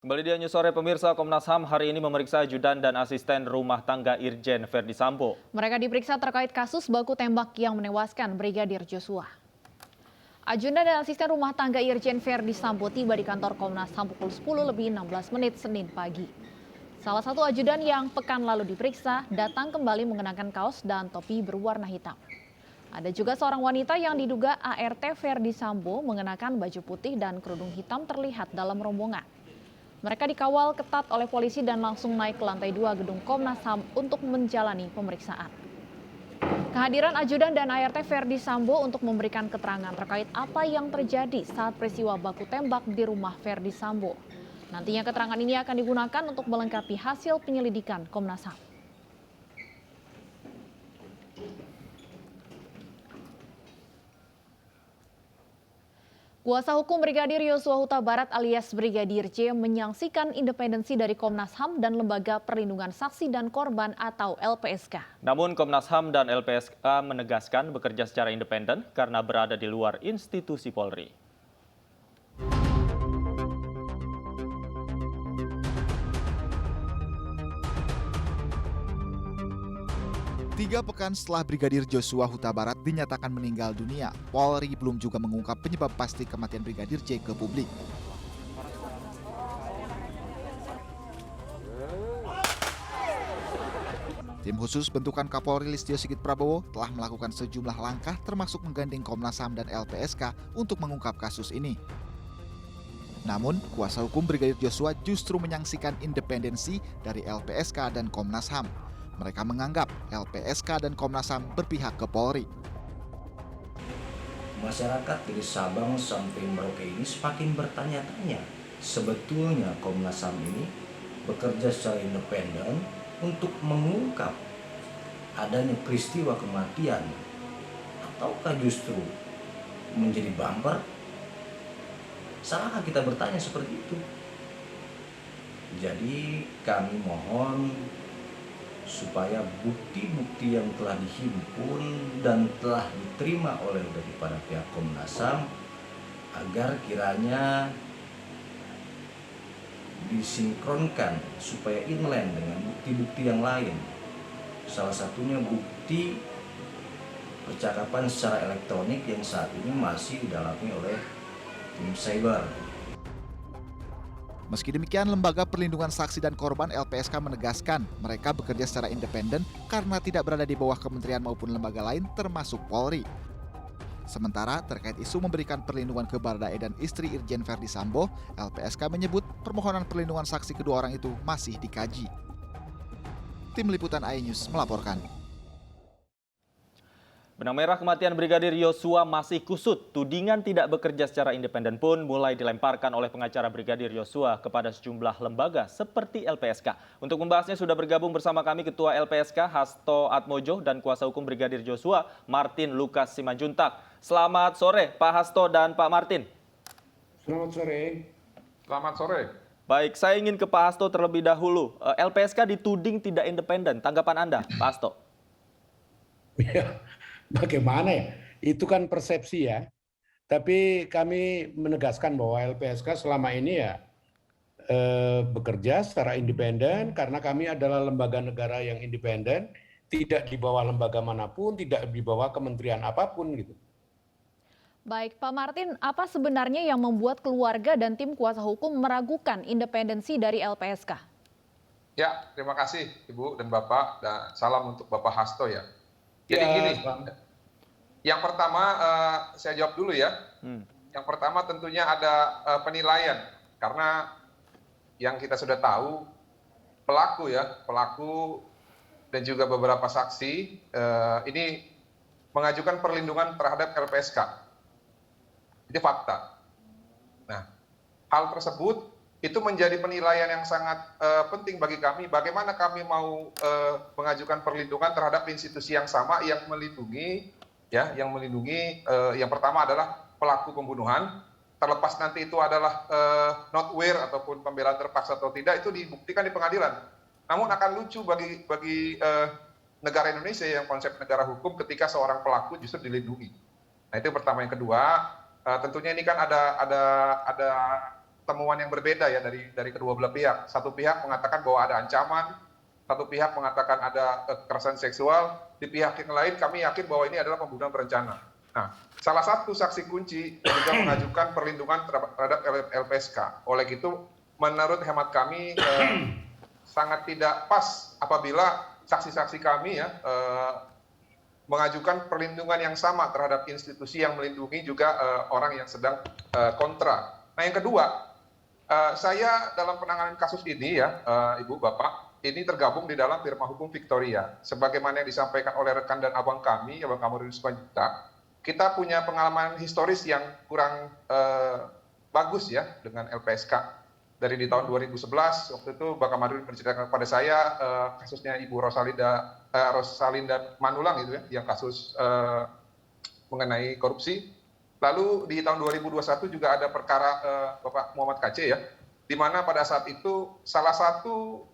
Kembali di News Sore pemirsa, Komnas HAM hari ini memeriksa ajudan dan asisten rumah tangga Irjen Verdi Sambo. Mereka diperiksa terkait kasus baku tembak yang menewaskan Brigadir Joshua. Ajudan dan asisten rumah tangga Irjen Verdi Sambo tiba di kantor Komnas HAM pukul 10:16 Senin pagi. Salah satu ajudan yang pekan lalu diperiksa datang kembali mengenakan kaos dan topi berwarna hitam. Ada juga seorang wanita yang diduga ART Verdi Sambo mengenakan baju putih dan kerudung hitam terlihat dalam rombongan. Mereka dikawal ketat oleh polisi dan langsung naik ke lantai 2 gedung Komnas HAM untuk menjalani pemeriksaan. Kehadiran ajudan dan ART Verdi Sambo untuk memberikan keterangan terkait apa yang terjadi saat peristiwa baku tembak di rumah Verdi Sambo. Nantinya keterangan ini akan digunakan untuk melengkapi hasil penyelidikan Komnas HAM. Kuasa hukum Brigadir Yosua Huta Barat alias Brigadir J menyaksikan independensi dari Komnas HAM dan Lembaga Perlindungan Saksi dan Korban atau LPSK. Namun Komnas HAM dan LPSK menegaskan bekerja secara independen karena berada di luar institusi Polri. Tiga pekan setelah Brigadir Joshua Huta Barat dinyatakan meninggal dunia, Polri belum juga mengungkap penyebab pasti kematian Brigadir J ke publik. Tim khusus bentukan Kapolri Listio Sigit Prabowo telah melakukan sejumlah langkah termasuk menggandeng Komnas HAM dan LPSK untuk mengungkap kasus ini. Namun, kuasa hukum Brigadir Joshua justru menyaksikan independensi dari LPSK dan Komnas HAM. Mereka menganggap LPSK dan Komnas HAM berpihak ke Polri. Masyarakat dari Sabang sampai Merauke ini semakin bertanya-tanya, sebetulnya Komnas HAM ini bekerja secara independen untuk mengungkap adanya peristiwa kematian, ataukah justru menjadi bumper? Salahkah kita bertanya seperti itu? Jadi kami mohon supaya bukti-bukti yang telah dihimpun dan telah diterima oleh daripada pihak Komnas HAM agar kiranya disinkronkan supaya inline dengan bukti-bukti yang lain. Salah satunya bukti percakapan secara elektronik yang saat ini masih didalami oleh tim cyber. Meski demikian, Lembaga Perlindungan Saksi dan Korban LPSK menegaskan mereka bekerja secara independen karena tidak berada di bawah kementerian maupun lembaga lain termasuk Polri. Sementara terkait isu memberikan perlindungan ke Baradae dan istri Irjen Verdi Sambo, LPSK menyebut permohonan perlindungan saksi kedua orang itu masih dikaji. Tim Liputan iNews melaporkan. Benang merah kematian Brigadir Yosua masih kusut. Tudingan tidak bekerja secara independen pun mulai dilemparkan oleh pengacara Brigadir Yosua kepada sejumlah lembaga seperti LPSK. Untuk membahasnya sudah bergabung bersama kami Ketua LPSK Hasto Atmojo dan Kuasa Hukum Brigadir Yosua Martin Lukas Simanjuntak. Selamat sore Pak Hasto dan Pak Martin. Selamat sore. Selamat sore. Baik, saya ingin ke Pak Hasto terlebih dahulu. LPSK dituding tidak independen. Tanggapan Anda, Pak Hasto? Ya, bagaimana ya? Itu kan persepsi ya. Tapi kami menegaskan bahwa LPSK selama ini ya bekerja secara independen karena kami adalah lembaga negara yang independen, tidak di bawah lembaga manapun, tidak di bawah kementerian apapun gitu. Baik, Pak Martin, apa sebenarnya yang membuat keluarga dan tim kuasa hukum meragukan independensi dari LPSK? Ya, terima kasih Ibu dan Bapak, dan salam untuk Bapak Hasto ya. Jadi Ya, gini, Bang. yang pertama saya jawab dulu ya. Yang pertama tentunya ada penilaian, karena yang kita sudah tahu pelaku dan juga beberapa saksi ini mengajukan perlindungan terhadap LPSK. Itu fakta. Nah, hal tersebut itu menjadi penilaian yang sangat penting bagi kami. Bagaimana kami mau mengajukan perlindungan terhadap institusi yang sama yang melindungi, yang pertama adalah pelaku pembunuhan. Terlepas nanti itu adalah not where ataupun pembelaan terpaksa atau tidak, itu dibuktikan di pengadilan. Namun akan lucu bagi negara Indonesia yang konsep negara hukum ketika seorang pelaku justru dilindungi. Nah itu yang pertama. Yang kedua, tentunya ini kan ada temuan yang berbeda ya dari kedua belah pihak. Satu pihak mengatakan bahwa ada ancaman, satu pihak mengatakan ada kekerasan seksual, di pihak yang lain kami yakin bahwa ini adalah pembunuhan berencana. Nah, salah satu saksi kunci juga mengajukan perlindungan terhadap LPSK. Oleh itu, menurut hemat kami sangat tidak pas apabila saksi-saksi kami ya mengajukan perlindungan yang sama terhadap institusi yang melindungi juga orang yang sedang kontra. Nah, yang kedua, saya dalam penanganan kasus ini ya, Ibu, Bapak, ini tergabung di dalam firma hukum Victoria. Sebagaimana yang disampaikan oleh rekan dan abang kami, Abang Kamarudin Simanjuntak, kita punya pengalaman historis yang kurang bagus ya dengan LPSK. Dari di tahun 2011, waktu itu Bang Kamarudin menceritakan kepada saya kasusnya Ibu Rosalinda Manulang itu ya, yang kasus mengenai korupsi. Lalu di tahun 2021 juga ada perkara Bapak Muhammad KC ya, di mana pada saat itu salah satu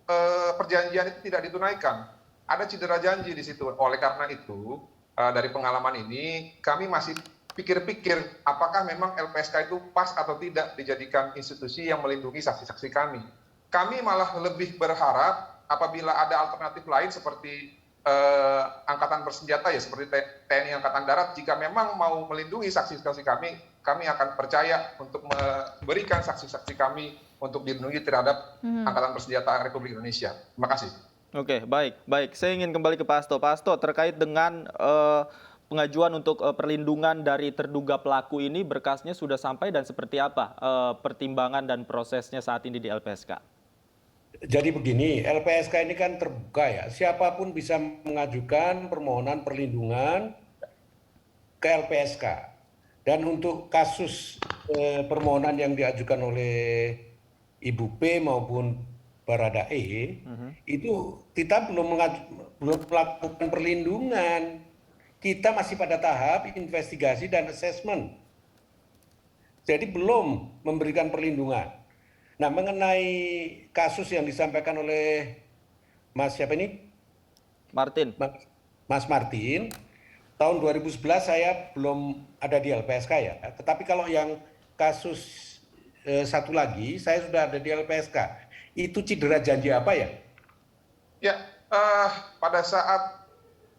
perjanjian itu tidak ditunaikan. Ada cedera janji di situ. Oleh karena itu, dari pengalaman ini, kami masih pikir-pikir apakah memang LPSK itu pas atau tidak dijadikan institusi yang melindungi saksi-saksi kami. Kami malah lebih berharap apabila ada alternatif lain seperti angkatan bersenjata ya, seperti TNI Angkatan Darat, jika memang mau melindungi saksi-saksi kami akan percaya untuk memberikan saksi-saksi kami untuk dilindungi terhadap Angkatan Bersenjata Republik Indonesia. Terima kasih. Oke, baik. Saya ingin kembali ke Pak Hasto. Pak Hasto, terkait dengan pengajuan untuk perlindungan dari terduga pelaku ini, berkasnya sudah sampai dan seperti apa pertimbangan dan prosesnya saat ini di LPSK? Jadi begini, LPSK ini kan terbuka ya, siapapun bisa mengajukan permohonan perlindungan ke LPSK. Dan untuk kasus permohonan yang diajukan oleh Ibu P maupun Baradae, itu kita belum melakukan perlindungan. Kita masih pada tahap investigasi dan assessment. Jadi belum memberikan perlindungan. Nah, mengenai kasus yang disampaikan oleh Mas siapa ini? Martin. Mas Martin, tahun 2011 saya belum ada di LPSK ya. Tetapi kalau yang kasus satu lagi, saya sudah ada di LPSK. Itu cedera janji apa ya? Ya, pada saat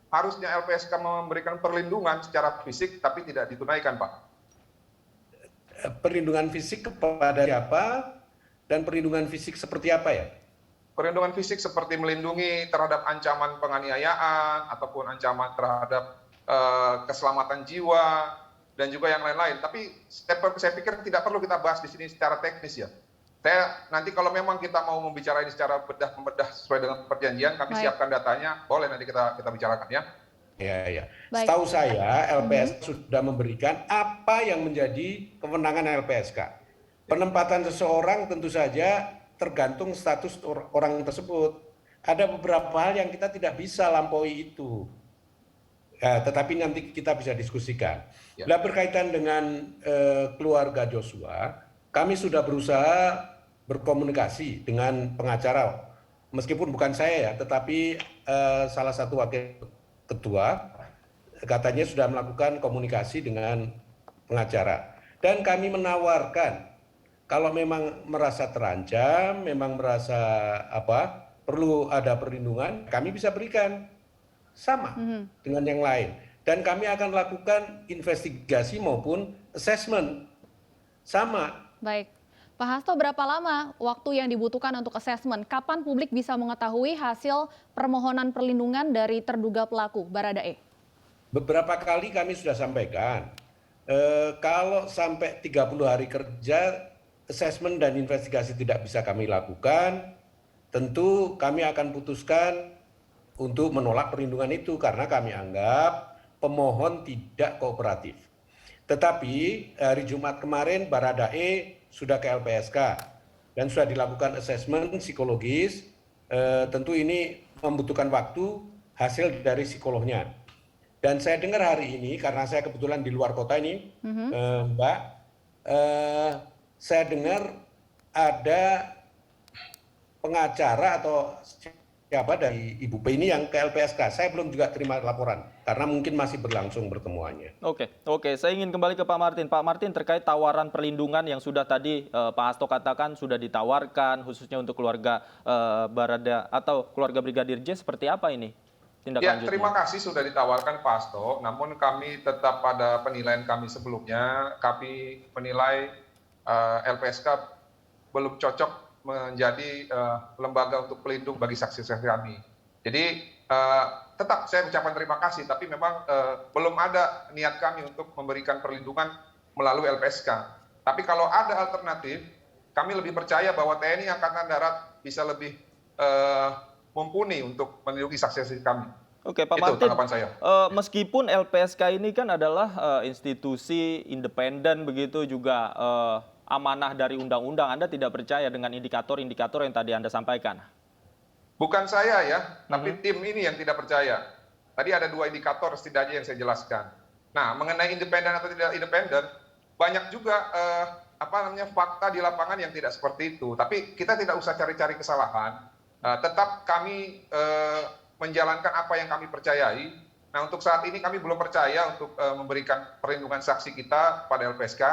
harusnya LPSK memberikan perlindungan secara fisik, tapi tidak ditunaikan, Pak. Perlindungan fisik kepada siapa? Dan perlindungan fisik seperti apa ya? Perlindungan fisik seperti melindungi terhadap ancaman penganiayaan, ataupun ancaman terhadap keselamatan jiwa, dan juga yang lain-lain. Tapi saya pikir tidak perlu kita bahas di sini secara teknis ya. Nanti kalau memang kita mau membicarain secara membedah sesuai dengan perjanjian, kami siapkan datanya, boleh nanti kita bicarakan ya. Ya. Setahu saya LPSK sudah memberikan apa yang menjadi kewenangan LPSK. Penempatan seseorang tentu saja tergantung status orang tersebut. Ada beberapa hal yang kita tidak bisa lampaui itu. Ya, tetapi nanti kita bisa diskusikan. Nah, berkaitan dengan keluarga Joshua, kami sudah berusaha berkomunikasi dengan pengacara. Meskipun bukan saya ya, tetapi salah satu wakil ketua katanya sudah melakukan komunikasi dengan pengacara. Dan kami menawarkan kalau memang merasa terancam, memang merasa perlu ada perlindungan, kami bisa berikan sama dengan yang lain. Dan kami akan lakukan investigasi maupun assessment sama. Baik. Pak Hasto, berapa lama waktu yang dibutuhkan untuk assessment? Kapan publik bisa mengetahui hasil permohonan perlindungan dari terduga pelaku, Baradae? Beberapa kali kami sudah sampaikan, kalau sampai 30 hari kerja, assessment dan investigasi tidak bisa kami lakukan, tentu kami akan putuskan untuk menolak perlindungan itu karena kami anggap pemohon tidak kooperatif. Tetapi hari Jumat kemarin Baradae sudah ke LPSK dan sudah dilakukan assessment psikologis. Tentu ini membutuhkan waktu hasil dari psikolognya. Dan saya dengar hari ini karena saya kebetulan di luar kota ini, Mbak, saya dengar ada pengacara atau siapa dari Ibu P ini yang ke LPSK. Saya belum juga terima laporan karena mungkin masih berlangsung pertemuannya. Oke. Saya ingin kembali ke Pak Martin. Pak Martin, terkait tawaran perlindungan yang sudah tadi Pak Hasto katakan sudah ditawarkan khususnya untuk keluarga Barada atau keluarga Brigadir J, seperti apa ini tindak Ya, lanjutnya? terima kasih sudah ditawarkan Pak Hasto, namun kami tetap pada penilaian kami sebelumnya. Kami menilai LPSK belum cocok menjadi lembaga untuk pelindung bagi saksi-saksi kami. Jadi tetap saya ucapkan terima kasih, tapi memang belum ada niat kami untuk memberikan perlindungan melalui LPSK. Tapi kalau ada alternatif, kami lebih percaya bahwa TNI Angkatan Darat bisa lebih mumpuni untuk melindungi saksi-saksi kami. Oke, Pak Itu Martin, tanggapan saya. meskipun LPSK ini kan adalah institusi independen, begitu juga amanah dari undang-undang, Anda tidak percaya dengan indikator-indikator yang tadi Anda sampaikan? Bukan saya ya, tapi tim ini yang tidak percaya. Tadi ada 2 indikator setidaknya yang saya jelaskan. Nah, mengenai independen atau tidak independen, banyak juga fakta di lapangan yang tidak seperti itu. Tapi kita tidak usah cari-cari kesalahan. Tetap kami menjalankan apa yang kami percayai. Nah, untuk saat ini kami belum percaya untuk memberikan perlindungan saksi kita pada LPSK.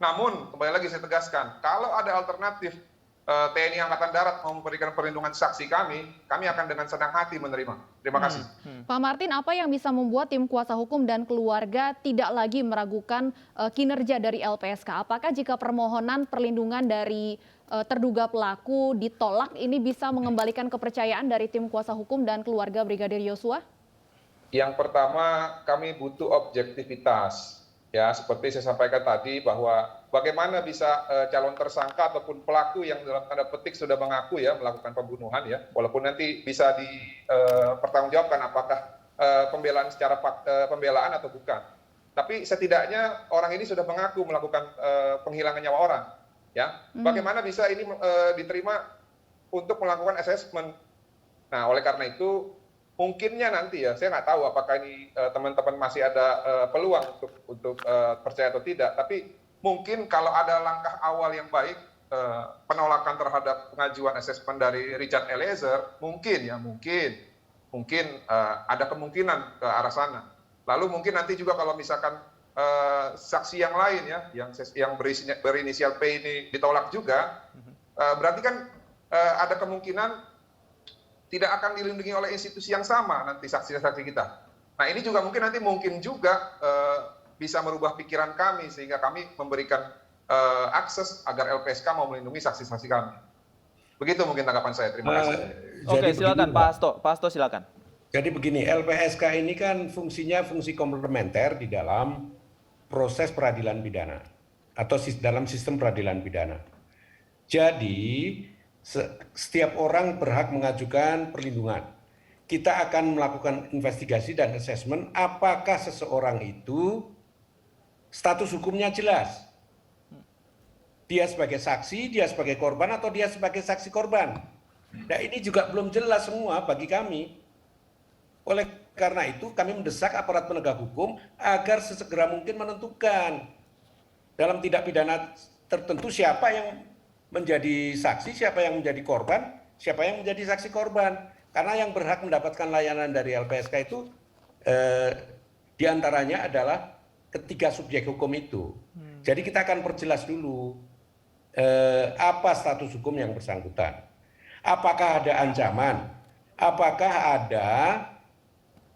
Namun, kembali lagi saya tegaskan, kalau ada alternatif TNI Angkatan Darat mau memberikan perlindungan saksi kami akan dengan senang hati menerima. Terima kasih. Pak Martin, apa yang bisa membuat tim kuasa hukum dan keluarga tidak lagi meragukan kinerja dari LPSK? Apakah jika permohonan perlindungan dari terduga pelaku ditolak, ini bisa mengembalikan kepercayaan dari tim kuasa hukum dan keluarga Brigadir Yosua? Yang pertama, kami butuh objektivitas. Ya, seperti saya sampaikan tadi bahwa bagaimana bisa calon tersangka ataupun pelaku yang dalam tanda petik sudah mengaku ya melakukan pembunuhan ya, walaupun nanti bisa dipertanggungjawabkan apakah pembelaan secara pembelaan atau bukan. Tapi setidaknya orang ini sudah mengaku melakukan penghilangan nyawa orang. Ya, bagaimana bisa ini diterima untuk melakukan assessment? Nah, oleh karena itu mungkinnya nanti ya, saya nggak tahu apakah ini teman-teman masih ada peluang untuk percaya atau tidak. Tapi mungkin kalau ada langkah awal yang baik, penolakan terhadap pengajuan asesmen dari Richard Eliezer, mungkin ada kemungkinan ke arah sana. Lalu mungkin nanti juga kalau misalkan saksi yang lain ya, yang berinisial P ini ditolak juga, berarti kan ada kemungkinan tidak akan dilindungi oleh institusi yang sama nanti saksi-saksi kita. Nah, ini juga mungkin juga bisa merubah pikiran kami sehingga kami memberikan akses agar LPSK mau melindungi saksi-saksi kami. Begitu mungkin tanggapan saya. Terima kasih. Oke, silakan Pak Hasto. Pak Hasto silakan. Jadi begini, LPSK ini kan fungsinya fungsi komplementer di dalam proses peradilan pidana atau dalam sistem peradilan pidana. Jadi setiap orang berhak mengajukan perlindungan. Kita akan melakukan investigasi dan asesmen apakah seseorang itu status hukumnya jelas. Dia sebagai saksi, dia sebagai korban, atau dia sebagai saksi korban. Nah, ini juga belum jelas semua bagi kami. Oleh karena itu kami mendesak aparat penegak hukum agar sesegera mungkin menentukan dalam tindak pidana tertentu siapa yang menjadi saksi, siapa yang menjadi korban, siapa yang menjadi saksi korban. Karena yang berhak mendapatkan layanan dari LPSK itu diantaranya adalah ketiga subjek hukum itu. Jadi kita akan perjelas dulu apa status hukum yang bersangkutan. Apakah ada ancaman? Apakah ada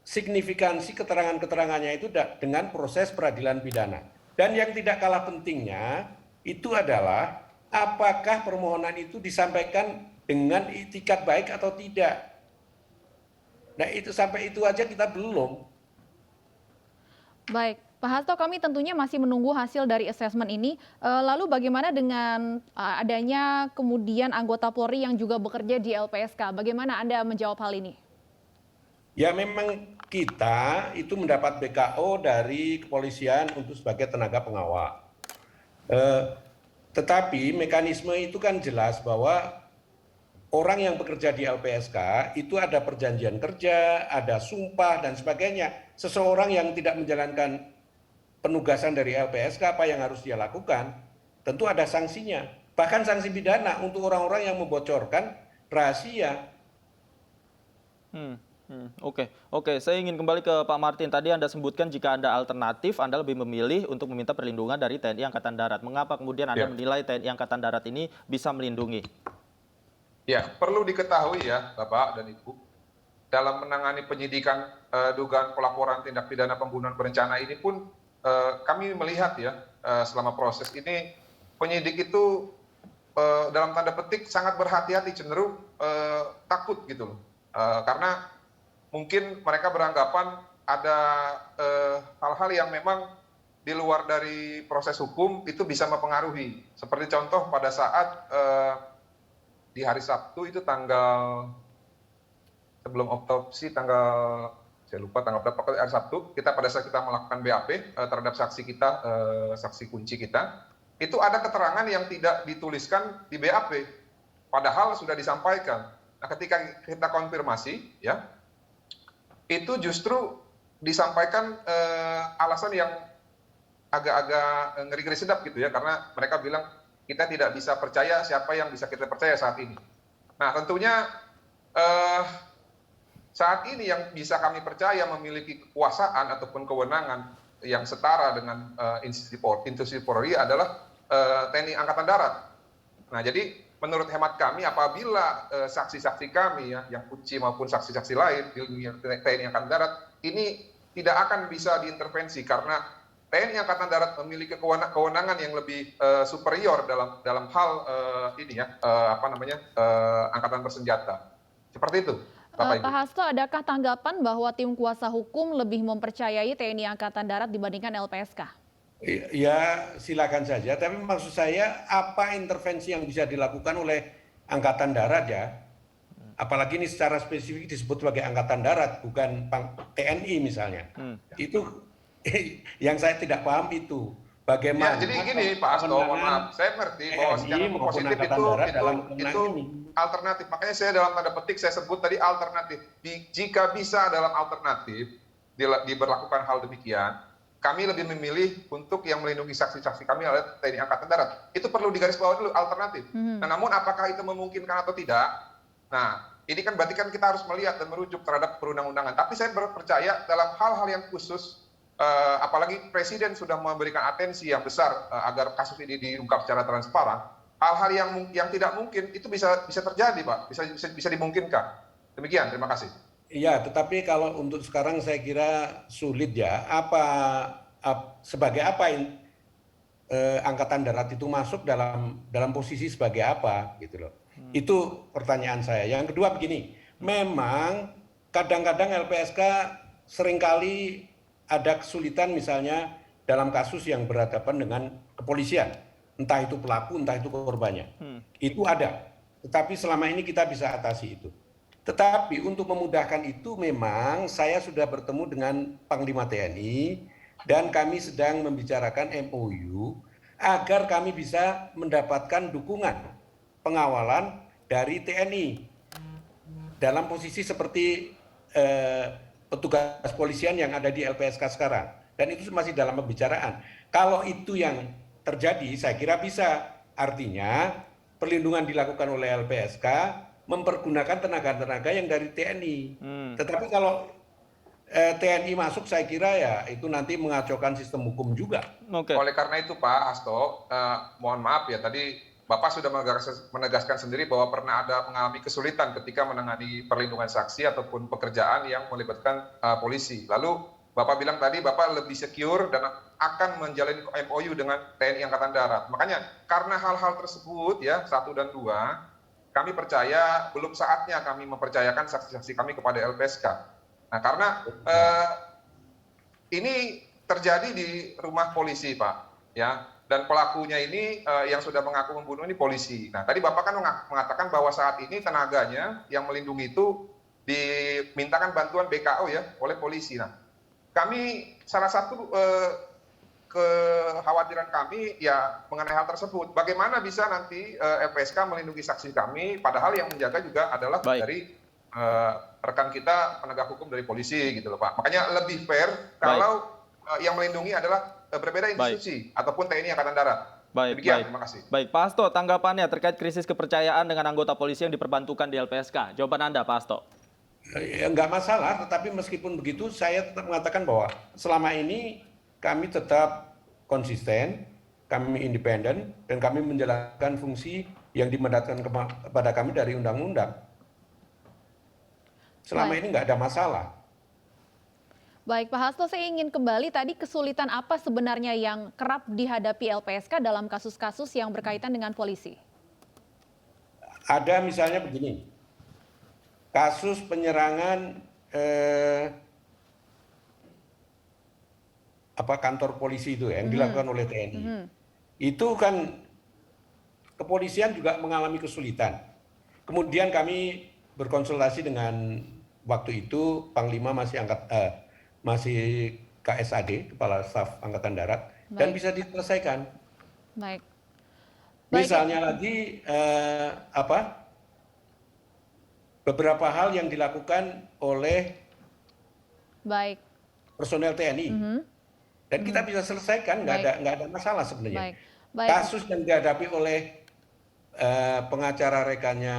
signifikansi keterangan-keterangannya itu dengan proses peradilan pidana. Dan yang tidak kalah pentingnya itu adalah apakah permohonan itu disampaikan dengan itikat baik atau tidak. Nah, itu sampai itu aja kita belum. Baik, Pak Hasto, kami tentunya masih menunggu hasil dari asesmen ini. Lalu bagaimana dengan adanya kemudian anggota Polri yang juga bekerja di LPSK? Bagaimana Anda menjawab hal ini? Ya, memang kita itu mendapat BKO dari kepolisian untuk sebagai tenaga pengawal. Tetapi mekanisme itu kan jelas bahwa orang yang bekerja di LPSK itu ada perjanjian kerja, ada sumpah dan sebagainya. Seseorang yang tidak menjalankan penugasan dari LPSK, apa yang harus dia lakukan? Tentu ada sanksinya. Bahkan sanksi pidana untuk orang-orang yang membocorkan rahasia. Oke. Saya ingin kembali ke Pak Martin. Tadi Anda sebutkan jika Anda alternatif, Anda lebih memilih untuk meminta perlindungan dari TNI Angkatan Darat. Mengapa kemudian Anda menilai TNI Angkatan Darat ini bisa melindungi? Ya, perlu diketahui ya, Bapak dan Ibu, dalam menangani penyidikan dugaan pelaporan tindak pidana pembunuhan berencana ini pun kami melihat ya, selama proses ini penyidik itu dalam tanda petik sangat berhati-hati, cenderung takut gitu loh. Karena mungkin mereka beranggapan ada hal-hal yang memang di luar dari proses hukum itu bisa mempengaruhi. Seperti contoh pada saat di hari Sabtu itu tanggal sebelum otopsi, saya lupa tanggal berapa, pokoknya hari Sabtu kita pada saat kita melakukan BAP terhadap saksi kita, saksi kunci kita, itu ada keterangan yang tidak dituliskan di BAP, padahal sudah disampaikan. Nah, ketika kita konfirmasi, ya, itu justru disampaikan alasan yang agak-agak ngeri-ngeri sedap gitu ya, karena mereka bilang kita tidak bisa percaya siapa yang bisa kita percaya saat ini. Nah, tentunya saat ini yang bisa kami percaya memiliki kekuasaan ataupun kewenangan yang setara dengan institusi Polri adalah TNI Angkatan Darat. Nah, jadi menurut hemat kami apabila saksi-saksi kami ya, yang kunci maupun saksi-saksi lain di TNI Angkatan Darat ini tidak akan bisa diintervensi karena TNI Angkatan Darat memiliki kewenangan yang lebih superior dalam hal ini ya, angkatan bersenjata. Seperti itu, Bapak Ibu. Pak Hasto, adakah tanggapan bahwa tim kuasa hukum lebih mempercayai TNI Angkatan Darat dibandingkan LPSK? Ya, silakan saja. Tapi maksud saya, apa intervensi yang bisa dilakukan oleh Angkatan Darat ya? Apalagi ini secara spesifik disebut sebagai Angkatan Darat, bukan TNI misalnya. Itu yang saya tidak paham itu. Bagaimana? Ya, jadi gini Pak Hasto, mohon maaf, saya mengerti bahwa secara positif itu alternatif. Makanya saya dalam tanda petik saya sebut tadi alternatif. Jika bisa dalam alternatif diberlakukan hal demikian, kami lebih memilih untuk yang melindungi saksi-saksi kami adalah TNI Angkatan Darat. Itu perlu digarisbawahi dulu alternatif. Nah, namun apakah itu memungkinkan atau tidak? Nah, ini kan berarti kan kita harus melihat dan merujuk terhadap perundang-undangan. Tapi saya percaya dalam hal-hal yang khusus, apalagi Presiden sudah memberikan atensi yang besar agar kasus ini diungkap secara transparan. Hal-hal yang tidak mungkin itu bisa terjadi, Pak. Bisa dimungkinkan. Demikian, terima kasih. Iya, tetapi kalau untuk sekarang saya kira sulit ya. Sebagai apa Angkatan Darat itu masuk dalam posisi sebagai apa gitu loh. Itu pertanyaan saya. Yang kedua begini, memang kadang-kadang LPSK seringkali ada kesulitan misalnya dalam kasus yang berhadapan dengan kepolisian. Entah itu pelaku, entah itu korbannya. Itu ada. Tetapi selama ini kita bisa atasi itu. Tetapi untuk memudahkan itu memang saya sudah bertemu dengan Panglima TNI dan kami sedang membicarakan MOU agar kami bisa mendapatkan dukungan pengawalan dari TNI dalam posisi seperti petugas polisian yang ada di LPSK sekarang. Dan itu masih dalam pembicaraan. Kalau itu yang terjadi saya kira bisa. Artinya perlindungan dilakukan oleh LPSK mempergunakan tenaga-tenaga yang dari TNI. Tetapi kalau TNI masuk saya kira ya itu nanti mengacaukan sistem hukum juga. Oleh karena itu Pak Hasto, mohon maaf ya tadi Bapak sudah menegaskan sendiri bahwa pernah ada mengalami kesulitan ketika menangani perlindungan saksi ataupun pekerjaan yang melibatkan polisi. Lalu Bapak bilang tadi Bapak lebih secure dan akan menjalani MOU dengan TNI Angkatan Darat. Makanya karena hal-hal tersebut ya 1 dan 2, kami percaya belum saatnya kami mempercayakan saksi-saksi kami kepada LPSK. Nah, karena ini terjadi di rumah polisi, Pak, ya. Dan pelakunya ini yang sudah mengaku membunuh ini polisi. Nah, tadi Bapak kan mengatakan bahwa saat ini tenaganya yang melindungi itu dimintakan bantuan BKO ya oleh polisi. Nah, kami salah satu kekhawatiran kami ya mengenai hal tersebut. Bagaimana bisa nanti LPSK melindungi saksi kami, padahal yang menjaga juga adalah dari rekan kita penegak hukum dari polisi gitu loh Pak. Makanya lebih fair kalau yang melindungi adalah berbeda institusi ataupun TNI Angkatan Darat. Demikian, terima kasih. Baik, Pak Hasto, tanggapannya terkait krisis kepercayaan dengan anggota polisi yang diperbantukan di LPSK. Jawaban Anda, Pak Hasto. Ya, nggak masalah, tetapi meskipun begitu saya tetap mengatakan bahwa selama ini kami tetap konsisten, kami independen, dan kami menjalankan fungsi yang dimandatkan kepada kami dari undang-undang. Selama ini nggak ada masalah. Baik, Pak Hasto, saya ingin kembali tadi kesulitan apa sebenarnya yang kerap dihadapi LPSK dalam kasus-kasus yang berkaitan dengan polisi? Ada misalnya begini, kasus penyerangan kantor polisi itu yang dilakukan oleh TNI. Itu kan kepolisian juga mengalami kesulitan. Kemudian kami berkonsultasi dengan waktu itu Panglima masih KSAD, Kepala Staf Angkatan Darat, dan bisa diselesaikan. Baik. Misalnya lagi beberapa hal yang dilakukan oleh personel TNI, dan kita bisa selesaikan, nggak ada masalah sebenarnya. Baik. Kasus yang dihadapi oleh pengacara rekannya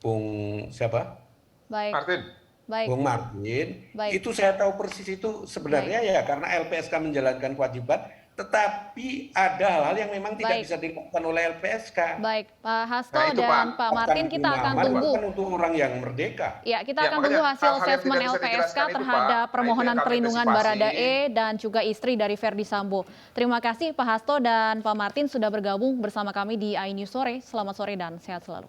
Bung siapa? Martin. Bung Martin, itu saya tahu persis itu sebenarnya ya karena LPSK menjalankan kewajiban, tetapi ada hal-hal yang memang tidak bisa dilakukan oleh LPSK. Baik, Pak Hasto Nah, itu, dan Pak. Pak Martin, kita akan tunggu. Bukan untuk orang yang merdeka. Ya, kita Ya, akan makanya tunggu hasil hal-hal yang asesmen tidak bisa LPSK dijelaskan itu, terhadap Pak. permohonan Nah, itu yang kami perlindungan antisipasi. Baradae dan juga istri dari Verdi Sambo. Terima kasih Pak Hasto dan Pak Martin sudah bergabung bersama kami di iNews Sore. Selamat sore dan sehat selalu.